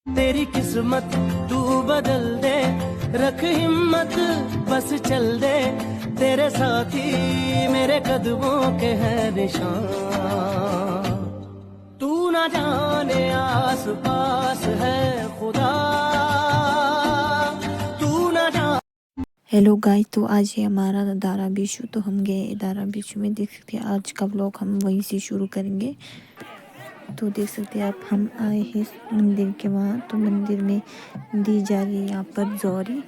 तेरी किस्मत तू बदल दे, रख हिम्मत बस चल दे, तेरे साथी मेरे कदमों के है निशान, तू ना जाने आस पास है खुदा, तू ना जाने। हेलो गाइस, तो आज है हमारा दारा बिशु। तो हम गए दारा बिशु में। देख सकते हैं आज का व्लॉग हम वहीं से शुरू करेंगे। तो देख सकते हैं आप, हम आए हैं मंदिर के वहाँ। तो मंदिर में दी जा रही है यहाँ पर जौहरी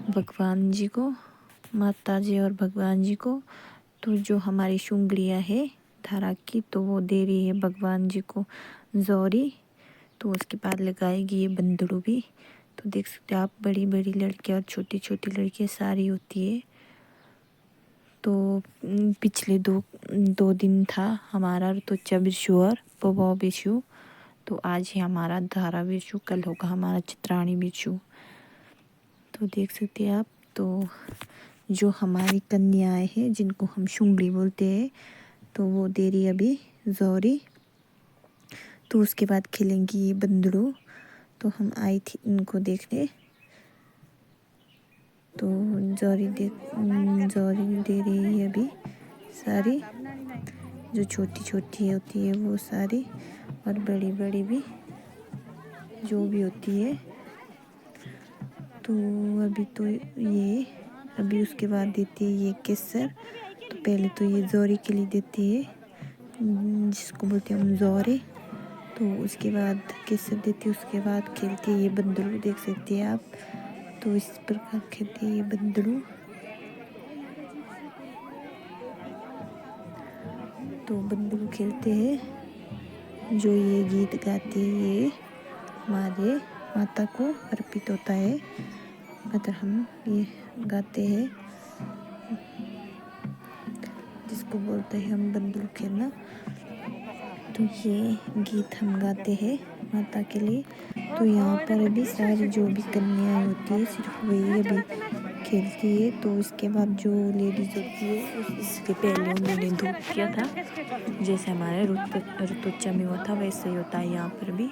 भगवान जी को, माता जी और भगवान जी को। तो जो हमारी शुंगड़िया है धारा की, तो वो दे रही है भगवान जी को जौहरी। तो उसके बाद लगाएगी ये बंदड़ू भी। तो देख सकते हैं आप, बड़ी बड़ी लड़कियाँ और छोटी छोटी लड़कियाँ सारी होती है। तो पिछले दो दिन था हमारा ऋतुजा बिशु और पवा बिशु। तो आज ही हमारा धारा बिशु, कल होगा हमारा चित्राणी बिशु। तो देख सकते हैं आप, तो जो हमारी कन्याएं हैं जिनको हम शुंगड़ी बोलते हैं, तो वो दे रही अभी जौहरी। तो उसके बाद खेलेंगी ये बंदड़ू। तो हम आई थी इनको देखने। तो जौहरी दे रही है अभी सारी, जो छोटी छोटी होती है वो सारी, और बड़ी बड़ी भी जो भी होती है। तो अभी तो ये अभी उसके बाद देती है ये केसर। तो पहले तो ये जौहरी के लिए देती है, जिसको बोलते हैं हम जौहरी। तो उसके बाद केसर देती है, उसके बाद खेलती है ये बंदड़ू। देख सकते हैं आप, तो इस प्रकार खेलती है ये बंदड़ू। तो बंदड़ू खेलते हैं, जो ये गीत गाते हैं ये हमारे माता को अर्पित होता है। मतलब हम ये गाते हैं, जिसको बोलते हैं हम बंदड़ू खेलना। तो ये गीत हम गाते हैं माता के लिए। तो यहाँ पर अभी सारी जो भी कन्याएं होती है सिर्फ वही अभी खेलती है। तो इसके बाद जो लेडीज होती है इसके पहले उन्होंने धूप किया था, जैसे हमारे ऋतुजा में हुआ था वैसे ही होता है यहाँ पर भी।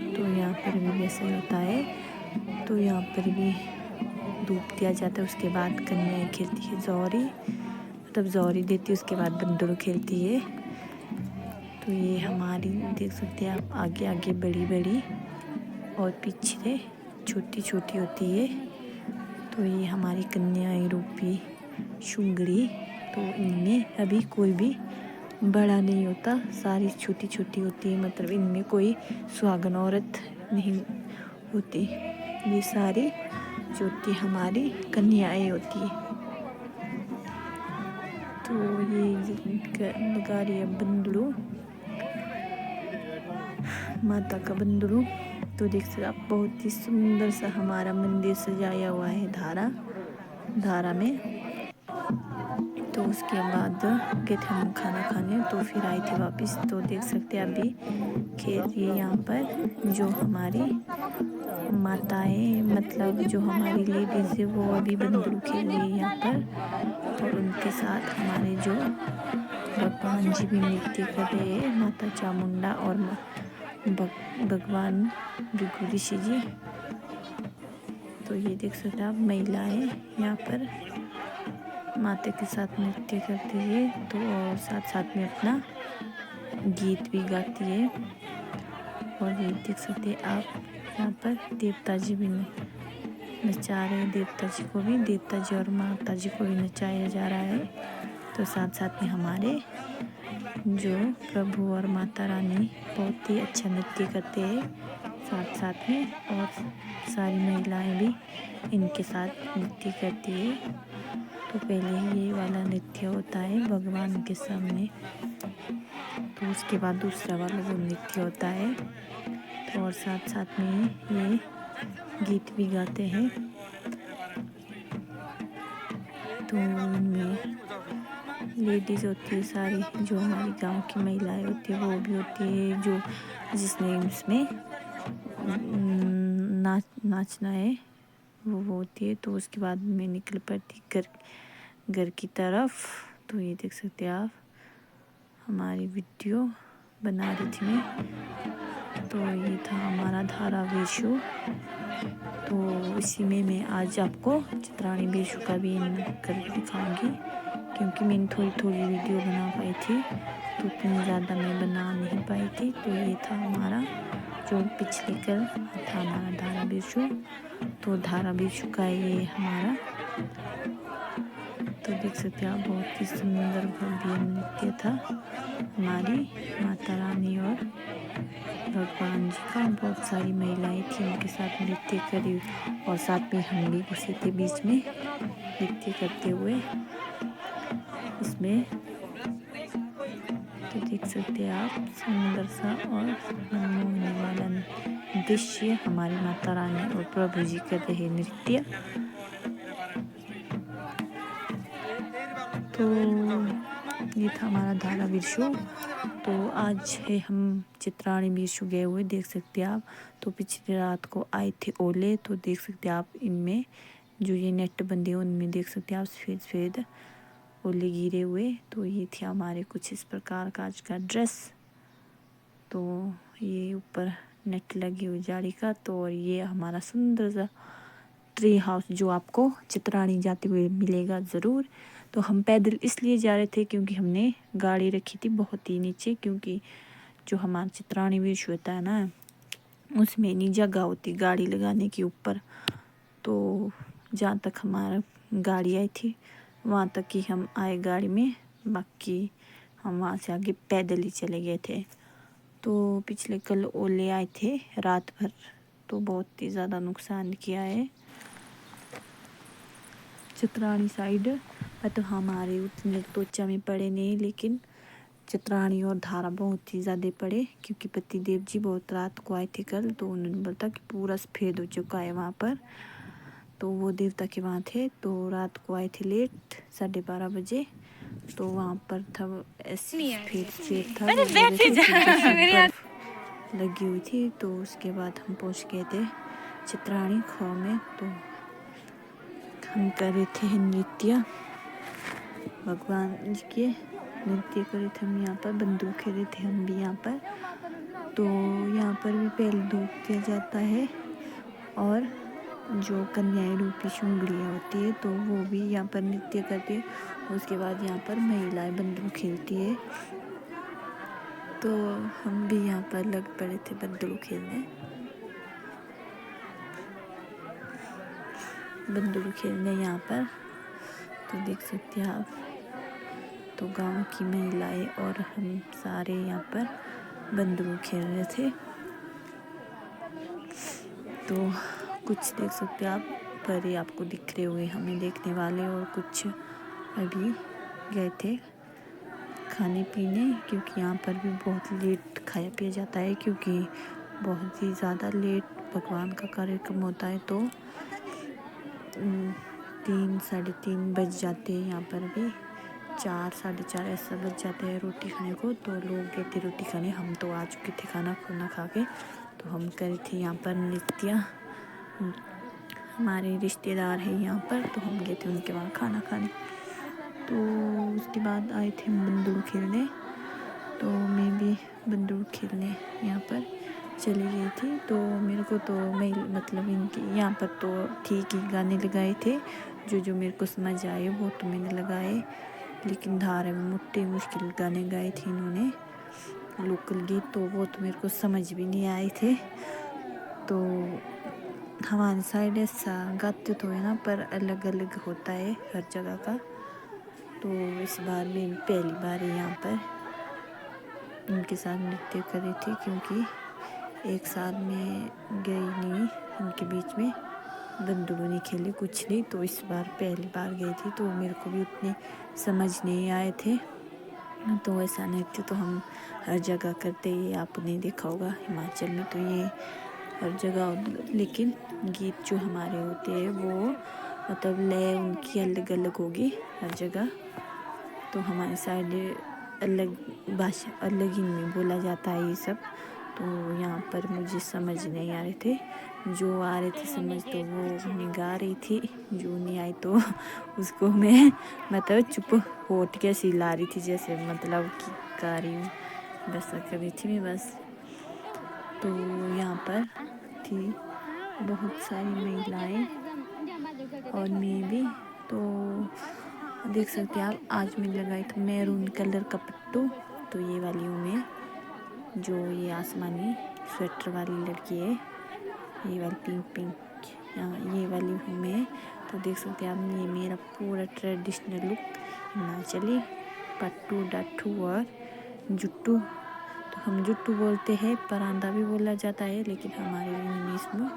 तो यहाँ पर भी वैसे ही होता है। तो यहाँ पर भी धूप दिया जाता है, उसके बाद कन्याएं खेलती है जौहरी, मतलब जौहरी देती है, उसके बाद बंदड़ू खेलती है। तो ये हमारी देख सकते हैं आप, आगे आगे बड़ी बड़ी और पीछे छोटी छोटी होती है। तो ये हमारी कन्याएं रूपी शुंगड़ी। तो इनमें अभी कोई भी बड़ा नहीं होता, सारी छोटी छोटी होती है, मतलब इनमें कोई सुहागन औरत नहीं होती। ये सारी जो होती हमारी कन्याएं होती है। तो ये लगा रही है बंदड़ू, माता का बंदड़ू। तो देख सकते आप, बहुत ही सुंदर सा हमारा मंदिर सजाया हुआ है धारा में। तो उसके बाद गए थे हम खाना खाने, तो फिर आई थी वापस। तो देख सकते हैं अभी खेल रही है यहाँ पर जो हमारी माताएं, मतलब जो हमारी लेडीज है वो अभी बंदड़ू खेल रही है यहाँ पर। और उनके साथ हमारे जो भगवान जी भी नृत्य कर रहे हैं, माता चामुंडा और भगवान भृगु ऋषि जी। तो ये देख सकते हैं आप, महिलाएं यहाँ पर माता के साथ नृत्य करती है, तो और साथ साथ में अपना गीत भी गाती है। और ये देख सकते हैं आप, यहाँ पर देवता जी भी नचा रहे हैं, देवता जी को भी, देवता जी और माता जी को भी नचाया जा रहा है। तो साथ साथ में हमारे जो प्रभु और माता रानी बहुत ही अच्छा नृत्य करते हैं साथ साथ में, और सारी महिलाएं भी इनके साथ नृत्य करती है। तो पहले ये वाला नृत्य होता है भगवान के सामने, तो उसके बाद दूसरा वाला वो नृत्य होता है। तो और साथ साथ में ये गीत भी गाते हैं। तो इनमें लेडीज़ होती है सारी, जो हमारी गांव की महिलाएं होती है वो भी होती है, जो जिसने इसमें नाचना है वो होती है। तो उसके बाद में निकल पड़ती घर की तरफ। तो ये देख सकते हैं आप, हमारी वीडियो बना रही थी मैं। तो ये था हमारा धारावी शो। तो इसी में मैं आज आपको चित्राणी बीशु का भी कर दिखाऊंगी, क्योंकि मैंने थोड़ी थोड़ी वीडियो बना पाई थी तो उतनी ज़्यादा मैं बना नहीं पाई थी। तो ये था हमारा जो पिछले कल था हमारा धारा बीशु। तो धारा बीशु का ये हमारा, तो देख सकते हैं आप, बहुत ही सुंदर भव्य नृत्य था हमारी माता रानी और भगवान जी का। बहुत सारी महिलाएं थी, उनके साथ नृत्य करी और साथ में हम भी घुसे थे बीच में नृत्य करते हुए इसमें। तो देख सकते हैं आप, सुंदर सा और मनमोहने वाला दृश्य, हमारी माता रानी और प्रभु जी कर रहे नृत्य। तो ये था हमारा धारावीर शो। तो आज है हम चित्राणी बीशु गए हुए, देख सकते हैं आप। तो पिछली रात को आए थे ओले, तो देख सकते हैं आप इनमें जो ये नेट बंधे हैं उनमें देख सकते हैं आप सफ़ेद सफ़ेद ओले गिरे हुए। तो ये थे हमारे कुछ इस प्रकार का आज का ड्रेस। तो ये ऊपर नेट लगी हुई जाली का। तो और ये हमारा सुंदर सा ट्री हाउस जो आपको चित्राणी जाते हुए मिलेगा ज़रूर। तो हम पैदल इसलिए जा रहे थे क्योंकि हमने गाड़ी रखी थी बहुत ही नीचे, क्योंकि जो हमारा चित्राणी बीशु होता है ना, उसमें नहीं जगह होती गाड़ी लगाने के ऊपर। तो जहाँ तक हमारा गाड़ी आई थी वहाँ तक ही हम आए गाड़ी में, बाकी हम वहाँ से आगे पैदल ही चले गए थे। तो पिछले कल ओले आए थे रात भर, तो बहुत ही ज़्यादा नुकसान किया है चित्राणी साइड। तो हमारे उतने तोचा में पड़े नहीं, लेकिन चित्राणी और धारा बहुत ही ज़्यादा पड़े, क्योंकि पतिदेव जी बहुत रात को आए थे कल। तो उन्होंने बोला कि पूरा सफ़ेद हो चुका है वहाँ पर। तो वो देवता के वहाँ थे, तो रात को आए थे लेट 12:30 बजे। तो वहाँ पर था ऐसी सफ़ेद था लगी हुई थी। तो उसके बाद हम पहुँच गए थे चित्राणी खो में। तो हम कर रहे थे नृत्य, भगवान जी के नृत्य कर रहे थे हम यहाँ पर, बंदूक खेल थे हम भी यहाँ पर। तो यहाँ पर भी पहले धूप दिया जाता है और जो कन्याएं रूपी शुंगड़ियाँ होती है तो वो भी यहाँ पर नृत्य करती है। उसके बाद यहाँ पर महिलाएं बंदूक खेलती है। तो हम भी यहाँ पर लग पड़े थे बंदूक खेलने यहाँ पर। तो देख सकते हैं आप, तो गांव की महिलाएं और हम सारे यहाँ पर बंदूक खेल रहे थे। तो कुछ देख सकते हैं आप, परे आपको दिख रहे हुए हमें देखने वाले, और कुछ अभी गए थे खाने पीने, क्योंकि यहाँ पर भी बहुत लेट खाया पिया जाता है, क्योंकि बहुत ही ज़्यादा लेट भगवान का कार्यक्रम होता है। तो 3 साढ़े 3 बज जाते हैं यहाँ पर भी, 4 साढ़े 4 ऐसा बज जाते हैं रोटी खाने को। तो लोग गए थे रोटी खाने, हम तो आ चुके थे खाना खा के। तो हम करे थे यहाँ पर नृत्य, हमारे रिश्तेदार हैं यहाँ पर, तो हम गए थे उनके वहाँ खाना खाने। तो उसके बाद आए थे बंदूक खेलने, तो मैं भी बंदूक खेलने यहाँ पर चली गई थी। तो मेरे को तो मतलब इनके यहाँ पर तो ठीक ही गाने लगाए थे, जो मेरे को समझ आए वो तो मैंने लगाए, लेकिन धारा में मोटे मुश्किल गाने गाए थे इन्होंने लोकल गीत, तो वो तो मेरे को समझ भी नहीं आए थे। तो हमारे साइड ऐसा गाते तो है ना, पर अलग अलग होता है हर जगह का। तो इस बार मैं पहली बार यहाँ पर उनके साथ नृत्य कर रही थी, क्योंकि एक साल में गई नहीं उनके बीच में, बंदूक नहीं खेले कुछ नहीं। तो इस बार पहली बार गई थी, तो मेरे को भी उतने समझ नहीं आए थे। तो ऐसा नृत्य तो हम हर जगह करते, ये आपने देखा होगा हिमाचल में तो ये हर जगह, लेकिन गीत जो हमारे होते हैं वो मतलब लय उनकी अलग अलग होगी हर जगह। तो हमारे साइड अलग भाषा अलग ही में बोला जाता है ये सब। तो यहाँ पर मुझे समझ नहीं आ रहे थे, जो आ रहे थे समझ तो वो मैं गा रही थी, जो नहीं आई तो उसको मैं मतलब चुप होट के सिला रही थी, जैसे मतलब कि गा रही हूँ, बस कर रही थी मैं बस। तो यहाँ पर थी बहुत सारी महिलाएं और मैं भी। तो देख सकते हैं आप, आज मैं लगाई थी मैरून कलर का पट्टू। तो ये वाली हूँ मैं, जो ये आसमानी स्वेटर वाली लड़की है, ये वाली पिंक पिंक, ये वाली हूँ मैं। तो देख सकते हैं आप, ये मेरा पूरा ट्रेडिशनल लुक, हिमाचली पट्टू डाठू और जुट्टू। तो हम जुट्टू बोलते हैं, परांदा भी बोला जाता है, लेकिन हमारे इंग्लिश में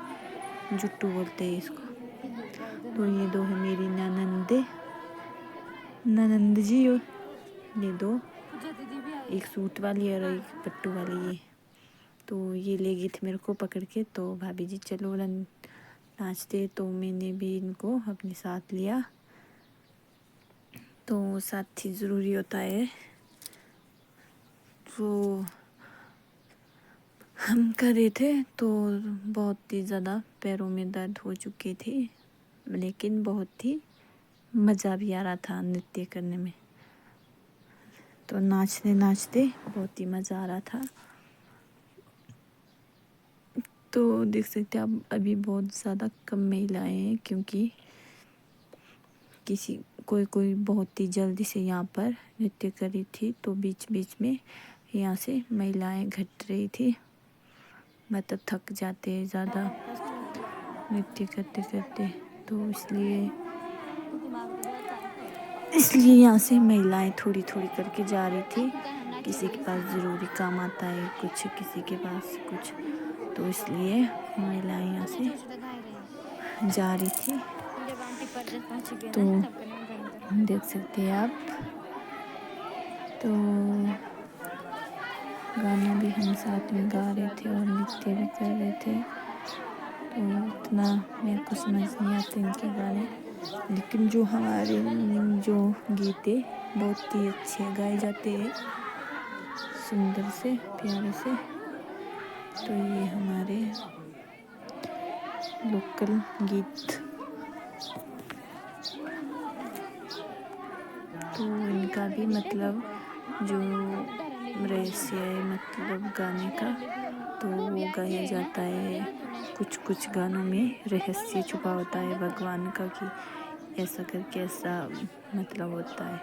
जुट्टू बोलते हैं इसको। तो ये दो है मेरी ननंद जी, ये दो, एक सूट वाली और एक पट्टू वाली। ये तो ये ले गई थी मेरे को पकड़ के, तो भाभी जी चलो नाचते, तो मैंने भी इनको अपने साथ लिया। तो साथ ही ज़रूरी होता है। तो हम कर रहे थे, तो बहुत ही ज़्यादा पैरों में दर्द हो चुके थे, लेकिन बहुत ही मज़ा भी आ रहा था नृत्य करने में। तो नाचते नाचते बहुत ही मज़ा आ रहा था। तो देख सकते हैं आप, अभी बहुत ज़्यादा कम महिलाएं हैं, क्योंकि कोई बहुत ही जल्दी से यहाँ पर नृत्य कर रही थी। तो बीच बीच में यहाँ से महिलाएं घट रही थी, मतलब थक जाते हैं ज़्यादा नृत्य करते करते। तो इसलिए यहाँ से महिलाएं थोड़ी थोड़ी करके जा रही थी। किसी के पास ज़रूरी काम आता है कुछ, किसी के पास कुछ, तो इसलिए महिलाएं यहाँ से जा रही थी। तो देख सकते हैं आप, तो गाना भी हम साथ में गा रहे थे और नृत्य भी कर रहे थे। तो इतना मेरे को समझ नहीं आते इनके गाने, लेकिन जो हमारे जो गीत है बहुत ही अच्छे गाए जाते हैं, सुंदर से प्यारे से। तो ये हमारे लोकल गीत, तो इनका भी मतलब जो रहस्य है, मतलब गाने का, तो वो गाया जाता है। कुछ गानों में रहस्य छुपा होता है भगवान का, कि ऐसा करके ऐसा मतलब होता है।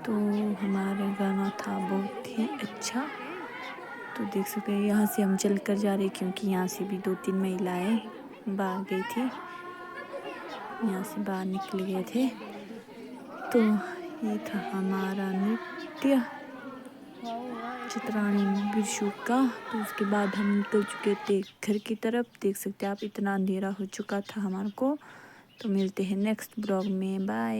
तो हमारा गाना था बहुत ही अच्छा। तो देख सकते हैं, यहाँ से हम चल कर जा रहे, क्योंकि यहाँ से भी 2-3 महिलाएं बाहर गई थी, यहाँ से बाहर निकल गए थे। तो ये था हमारा नृत्य चित्राणी बिरशू का। तो उसके बाद हम निकल चुके थे घर की तरफ। देख सकते हैं आप, इतना अंधेरा हो चुका था हमारे को। तो मिलते हैं नेक्स्ट ब्लॉग में, बाय।